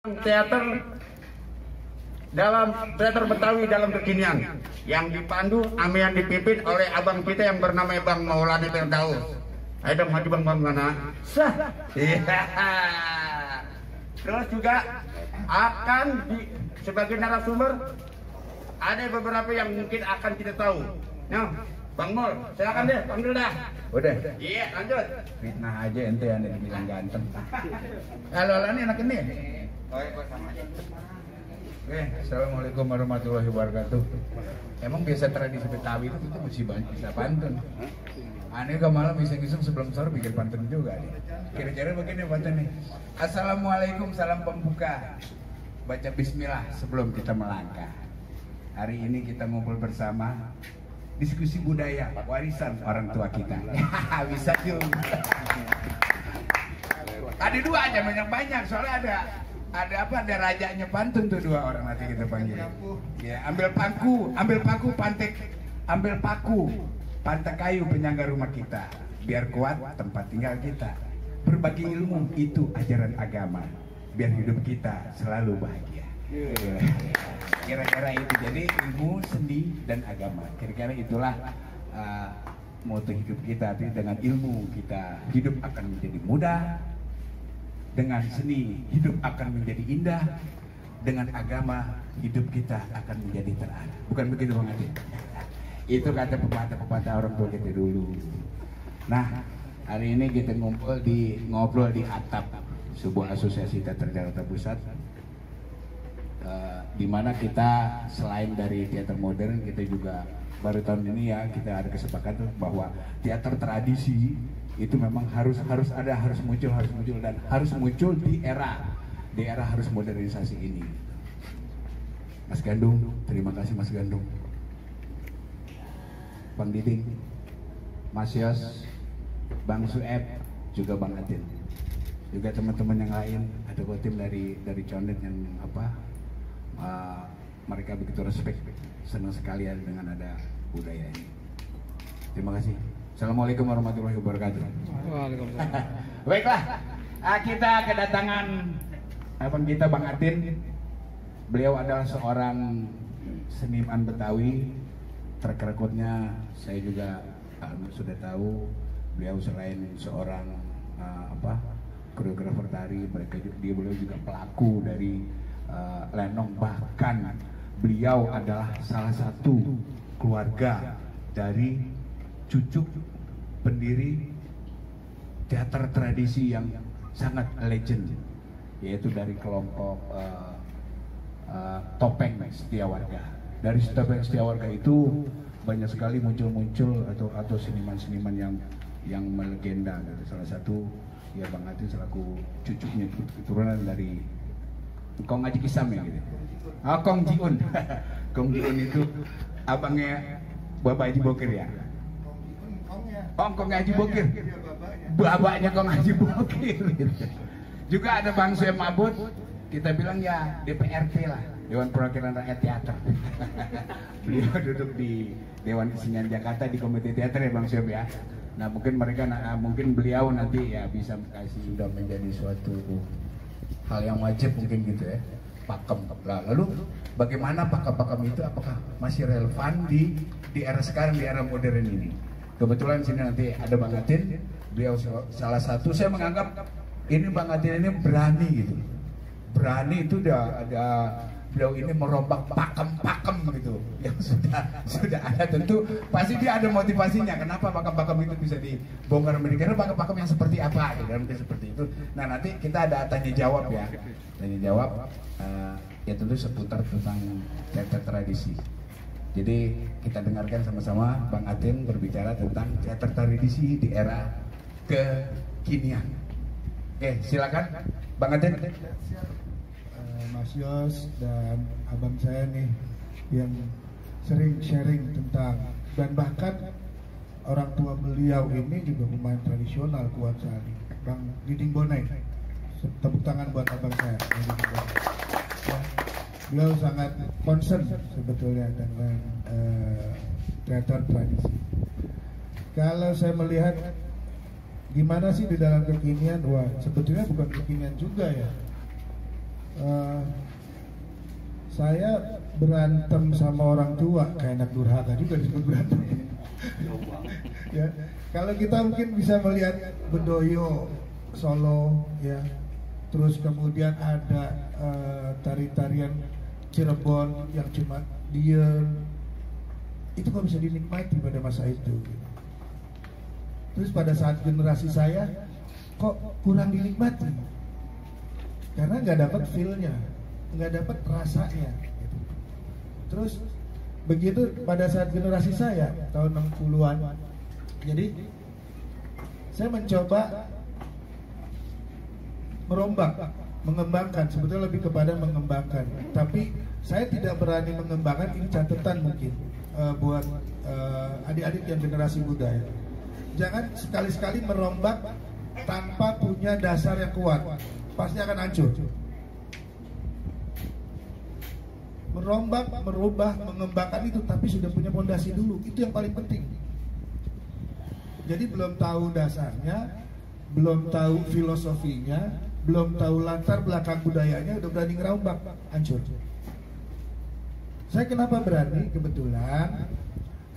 teater Betawi dalam kekinian yang dipandu yang dipimpin oleh abang kita yang bernama Bang Maulana Firdaus. Ayo dong maju bang mana? Sah. Terus juga akan sebagai narasumber ada beberapa yang mungkin akan kita tahu. Nah, Bang Mol, silakan deh, panggil dah. Udah. Iya, lanjut. Fitnah aja ente yang bilang ganteng. Halo, ini anak ini. Oh, iya, sama aja. Oke, assalamualaikum warahmatullahi wabarakatuh. Emang biasa tradisi Betawi itu kita mesti bisa pantun. Aneh ke malam iseng-iseng sebelum sahur bikin pantun juga nih. Kira-kira begini pantun nih. Assalamualaikum, salam pembuka. Baca bismillah sebelum kita melangkah. Hari ini kita ngumpul bersama diskusi budaya warisan orang tua kita. Bisa juga. Ada dua aja banyak soalnya ada rajanya pantun tuh dua orang nanti kita panggil. Ya, ambil paku pantai kayu penyangga rumah kita biar kuat tempat tinggal kita. Berbagi ilmu itu ajaran agama biar hidup kita selalu bahagia. Kira-kira itu, jadi ilmu, seni, dan agama. Kira-kira itulah moto hidup kita. Tapi dengan ilmu kita hidup akan menjadi mudah. Dengan seni hidup akan menjadi indah. Dengan agama hidup kita akan menjadi terarah. Bukan begitu Bang Adi? Itu kata pepatah orang tua kita dulu. Nah, hari ini kita ngobrol di atap sebuah asosiasi teater Jakarta Pusat. Di mana kita selain dari teater modern, kita juga baru tahun ini ya kita ada kesepakatan bahwa teater tradisi itu memang harus muncul dan harus muncul di era harus modernisasi ini. Mas Gandung, terima kasih Mas Gandung, Bang Diding, Mas Yos, Bang Sueb, juga Bang Atin, juga teman-teman yang lain, ada tim dari Condet yang mereka begitu respect, senang sekali dengan ada budaya ini. Terima kasih. Assalamualaikum warahmatullahi wabarakatuh. Waalaikumsalam. Baiklah, kita kedatangan abang kita Bang Atin. Beliau adalah seorang seniman Betawi. Track recordnya saya juga sudah tahu. Beliau selain seorang koreografer tari, beliau juga pelaku dari lenong, bahkan beliau adalah salah satu keluarga dari cucu pendiri teater tradisi yang sangat legend, yaitu dari kelompok Topeng Setiawarga. Dari Topeng Setiawarga itu banyak sekali muncul atau seniman-seniman yang melegenda. Salah satu ya Bang Atin selaku cucunya, keturunan dari Kong Haji Kisam ya gitu. Kong Jiun. Kong Jiun itu abangnya Bapak Haji Bokir ya. Kong Haji Bokir. Bapaknya Kong Haji Bokir. Juga ada Bang Sueb Mabut. Kita bilang ya DPRT lah, Dewan Perwakilan Rakyat Teater. Beliau duduk di Dewan Kesenian Jakarta di Komite Teater ya Bang Sueb ya. Nah mungkin beliau nanti ya bisa kasih sudah menjadi suatu hal yang wajib mungkin gitu ya, pakem. Lalu bagaimana pakem itu apakah masih relevan di era sekarang, di era modern ini? Kebetulan sini nanti ada Bang Atin, beliau salah satu, saya menganggap ini Bang Atin ini berani gitu. Berani itu ada beliau ini merombak pakem gitu yang sudah ada. Tentu pasti dia ada motivasinya kenapa pakem itu bisa dibongkar mereka, pakem yang seperti apa dalam seperti itu. Nah nanti kita ada tanya jawab ya, ya tentu seputar tentang teater tradisi. Jadi kita dengarkan sama-sama Bang Atin berbicara tentang teater tradisi di era kekinian. Oke, silakan Bang Atin. Mas Yos dan abang saya nih yang sering sharing tentang, dan bahkan orang tua beliau ini juga pemain tradisional kuat sekali, Bang Diding Bonai. Tepuk tangan buat abang saya. Beliau sangat concern sebetulnya dengan teater tradisi. Kalau saya melihat gimana sih di dalam kekinian, wah sebetulnya bukan kekinian juga ya. Saya berantem sama orang tua kayak anak durhaka juga disebut berantem. Ya, kalau kita mungkin bisa melihat Bedoyo Solo, ya, terus kemudian ada tari-tarian Cirebon yang cuma diem, itu kok bisa dinikmati pada masa itu. Terus pada saat generasi saya kok kurang dinikmati karena nggak dapat feel-nya, nggak dapat rasanya. Terus begitu pada saat generasi saya tahun 60-an, jadi saya mencoba merombak, mengembangkan, sebetulnya lebih kepada mengembangkan. Tapi saya tidak berani mengembangkan, ini catatan mungkin buat adik-adik yang generasi muda ya. Jangan sekali-sekali merombak tanpa punya dasar yang kuat, pasti akan hancur. Merombak, merubah, mengembangkan itu, tapi sudah punya fondasi dulu, itu yang paling penting. Jadi belum tahu dasarnya, belum tahu filosofinya, belum tahu latar belakang budayanya, udah berani ngerombak, hancur. Saya kenapa berani? Kebetulan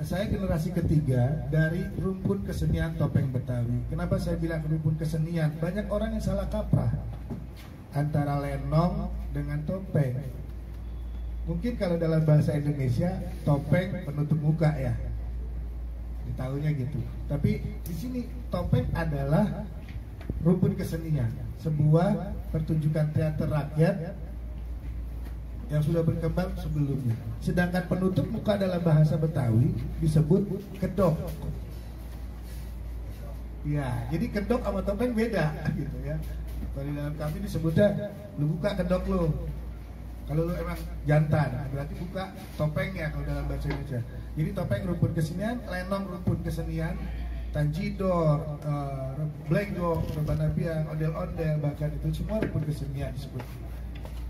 saya generasi ketiga dari rumpun kesenian topeng Betawi. Kenapa saya bilang rumpun kesenian? Banyak orang yang salah kaprah antara lenong dengan topeng. Mungkin kalau dalam bahasa Indonesia topeng penutup muka ya, ditahunya gitu. Tapi di sini topeng adalah rumpun kesenian, sebuah pertunjukan teater rakyat yang sudah berkembang sebelumnya. Sedangkan penutup muka dalam bahasa Betawi disebut kedok. Ya, jadi kedok sama topeng beda gitu ya. Kalau di dalam kami disebutnya lu buka kedok lu. Kalau lu emang jantan, berarti buka topengnya kalau dalam bahasa Indonesia. Jadi topeng rumpun kesenian, lenong rumpun kesenian, tanjidor, blenggong, rebana biang, ondel-ondel, bahkan itu semua rumpun kesenian disebut.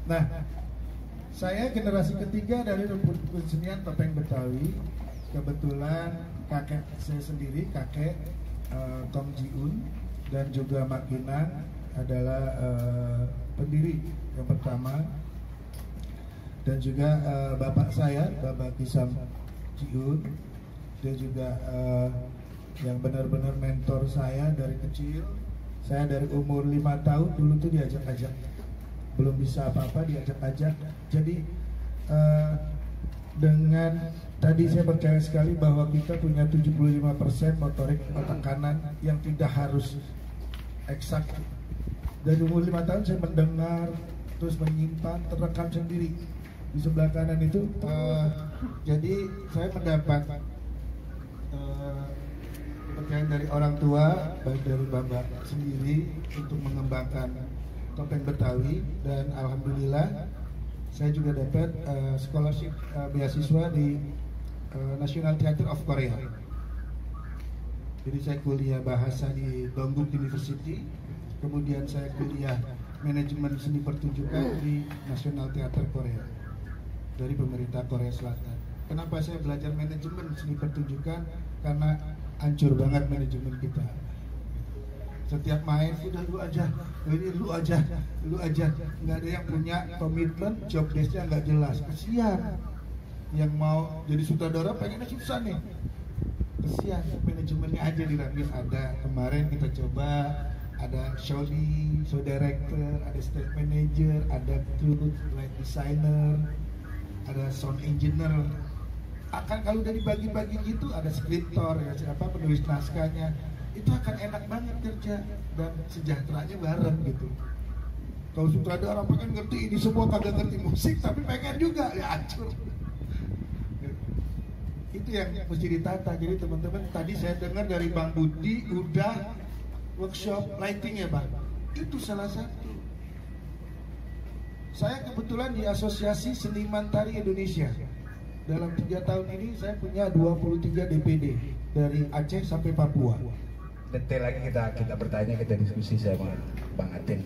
Nah, saya generasi ketiga dari rumpun kesenian topeng Betawi. Kebetulan kakek saya sendiri, kakek Kong Jiun dan juga Mak Kinang adalah pendiri yang pertama. Dan juga bapak saya, Bapak Kisam Jiun, dia juga yang benar-benar mentor saya dari kecil. Saya dari umur 5 tahun dulu tuh diajak-ajak, belum bisa apa-apa diajak-ajak. Jadi dengan tadi saya percaya sekali bahwa kita punya 75% motorik otak kanan yang tidak harus eksak. Dari umur 5 tahun saya mendengar, terus menyimpan, terekam sendiri. Di sebelah kanan itu jadi saya mendapat kepercayaan dari orang tua, baik dari bapak sendiri untuk mengembangkan topeng Betawi. Dan alhamdulillah saya juga dapat scholarship beasiswa di National Theatre of Korea. Jadi saya kuliah bahasa di Dongguk University, kemudian saya kuliah manajemen seni pertunjukan di National Theatre Korea dari pemerintah Korea Selatan. Kenapa saya belajar manajemen seni pertunjukan? Karena hancur banget manajemen kita. Setiap main udah lu aja, ini lu aja, nggak ada yang punya komitmen, job desk-nya nggak jelas. Kesian. Yang mau jadi sutradara pengennya susah nih. Kesian, manajemennya aja dirapiin. Ada kemarin kita coba, ada show director, ada stage manager, ada crew, light designer, ada sound engineer. Akan kalau udah dibagi-bagi gitu, ada skriptor, ya siapa penulis naskahnya, itu akan enak banget kerja dan sejahteranya bareng gitu. Kalau sutradara pengen ngerti ini semua, kagak ngerti musik tapi pengen juga, ya hancur. Itu yang mesti ditata. Jadi teman-teman, tadi saya dengar dari Bang Budi udah workshop lighting ya Bang. Itu salah satu. Saya kebetulan di Asosiasi Seniman Tari Indonesia. Dalam 3 tahun ini saya punya 23 DPD dari Aceh sampai Papua. Detail lagi kita bertanya, kita diskusi sama Bang Atin.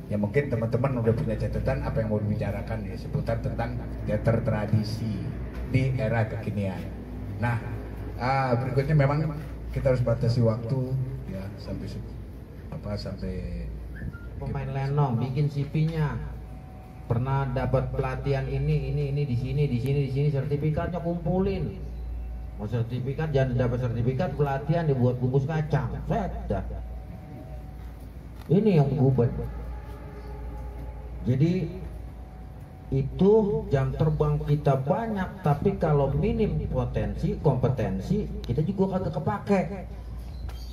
Ya mungkin teman-teman udah punya catatan apa yang mau dibicarakan ya seputar tentang teater tradisi di era kekinian. Nah, berikutnya memang kita harus batasi waktu ya sampai pemain lenong bikin CV-nya. pernah dapat pelatihan ini di sini sertifikatnya kumpulin. Mau sertifikat, jangan dapat sertifikat, pelatihan dibuat bungkus kacang. Sudah. Ini yang beban. Jadi itu jam terbang kita banyak, tapi kalau minim kompetensi kita juga kagak kepake.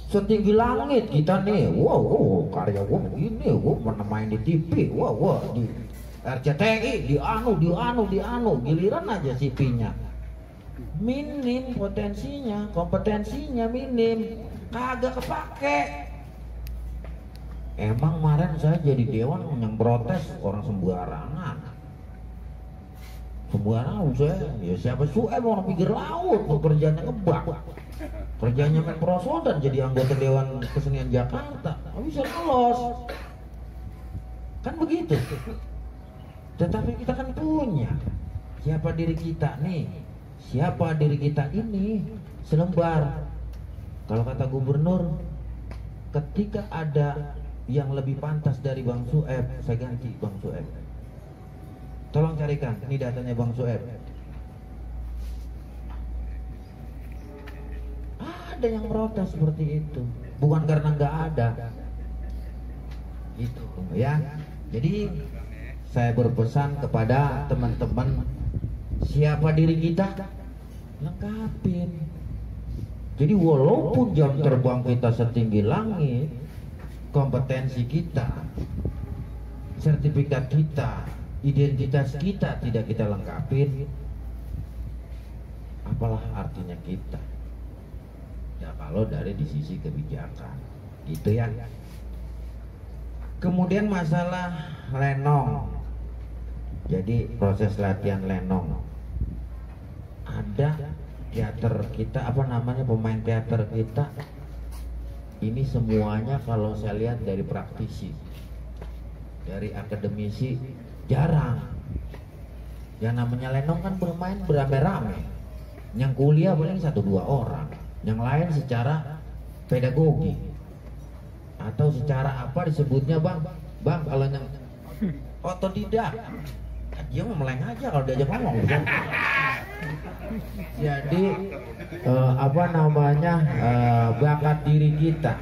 Setinggi langit kita nih, wow karya gua begini, gua pernah main di TV, wow di RCTI, di anu, giliran aja CV-nya minim, kompetensinya minim, kagak kepake. Emang kemarin saya jadi dewan yang protes orang sembarangan saya, ya siapa orang pinggir laut, kerjanya ngebak, kerjanya main perosodan jadi anggota Dewan Kesenian Jakarta, nggak bisa lolos, kan begitu. Tetapi kita kan punya siapa diri kita ini selembar. Kalau kata gubernur, ketika ada yang lebih pantas dari Bang Sueb, saya ganti Bang Sueb. Tolong carikan, ini datanya Bang Sueb. Ada yang protes seperti itu, bukan karena nggak ada. Itu ya. Jadi saya berpesan kepada teman-teman, siapa diri kita, lengkapin. Jadi walaupun jam terbang kita setinggi langit, kompetensi kita, sertifikat kita, identitas kita tidak kita lengkapin, apalah artinya kita? Ya kalau dari di sisi kebijakan, gitu ya. Kemudian masalah lenong. Jadi proses latihan lenong. Ada teater kita, pemain teater kita. Ini semuanya kalau saya lihat dari praktisi, dari akademisi, jarang. Yang namanya lenong kan bermain beramai-ramai. Yang kuliah paling 1-2 orang, yang lain secara pedagogi atau secara apa disebutnya bang kalau yang otodidak, dia mau meleng aja kalau diajak ngomong. Jadi bakat diri kita.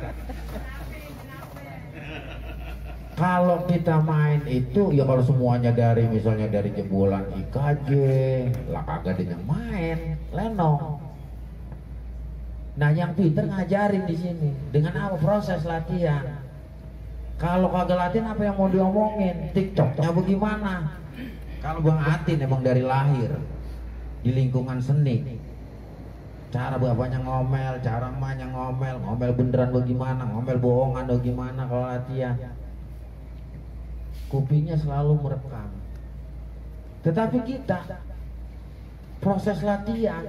Kalau kita main itu ya kalau semuanya misalnya dari jebolan IKJ, lah kagak ada yang main lenong. Nah yang pinter ngajarin di sini dengan apa proses latihan. Kalau kagak latihan apa yang mau diomongin? TikToknya bagaimana? Kalau Bang Atin emang dari lahir di lingkungan seni, cara bapaknya ngomel, cara emaknya ngomel beneran bagaimana, ngomel bohongan bagaimana kalau latihan. Kupingnya selalu merekam. Tetapi kita proses latihan.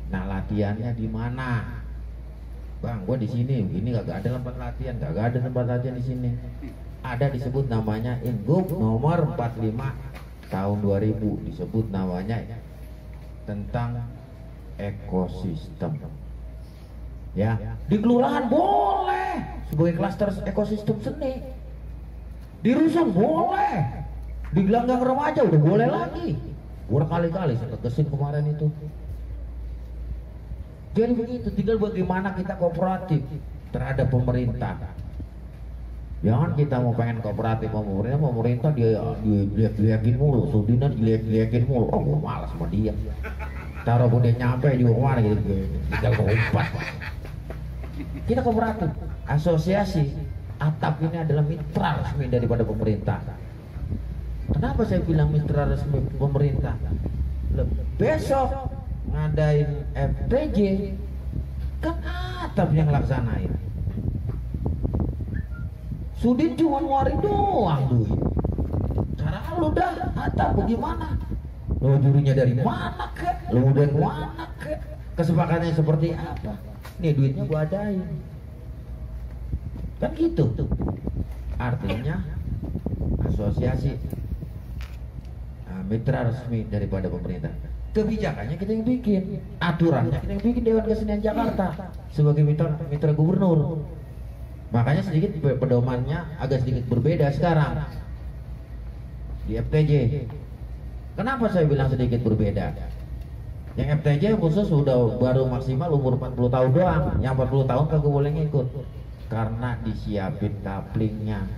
Nah latihannya di mana? Bang, gua di sini. Ini kagak ada tempat latihan, di sini. Ada disebut namanya Ingup nomor 45 tahun 2000, disebut namanya tentang ekosistem. Ya, di kelurahan boleh sebagai klaster ekosistem seni. Di rusun boleh, di gelanggang remaja udah boleh lagi. Berkali-kali saya kesin kemarin itu. Jadi begitu, tinggal bagaimana kita kooperatif terhadap pemerintah. Jangan kita mau pengen kooperatif sama pemerintah dia dilihat-lihatin mulu, Sudinan dilihat-lihatin mulu. Oh, gue malas sama dia. Taruh pun dia nyampe juga kemana gitu, tinggal keumpat. Kita kooperatif, asosiasi. Atap ini adalah mitra resmi daripada pemerintah. Kenapa saya bilang mitra resmi pemerintah? Besok ngadain FTJ kan Atap yang laksanain. Sudin cuma ngeluarin doang duit. Cara lu dah Atap bagaimana? Lu jurinya dari mana kek? Lu dari mana kek? Kesepakatannya seperti apa? Nih duitnya gua adain. Kan gitu. Artinya asosiasi mitra resmi daripada pemerintah. Kebijakannya kita yang bikin, aturannya kita yang bikin Dewan Kesenian Jakarta sebagai mitra gubernur. Makanya sedikit pedomannya agak sedikit berbeda sekarang. di FTJ. Kenapa saya bilang sedikit berbeda? Yang FTJ khusus sudah baru maksimal umur 40 tahun doang. Yang 40 tahun kagak boleh ngikut. Karena disiapin kaplingnya,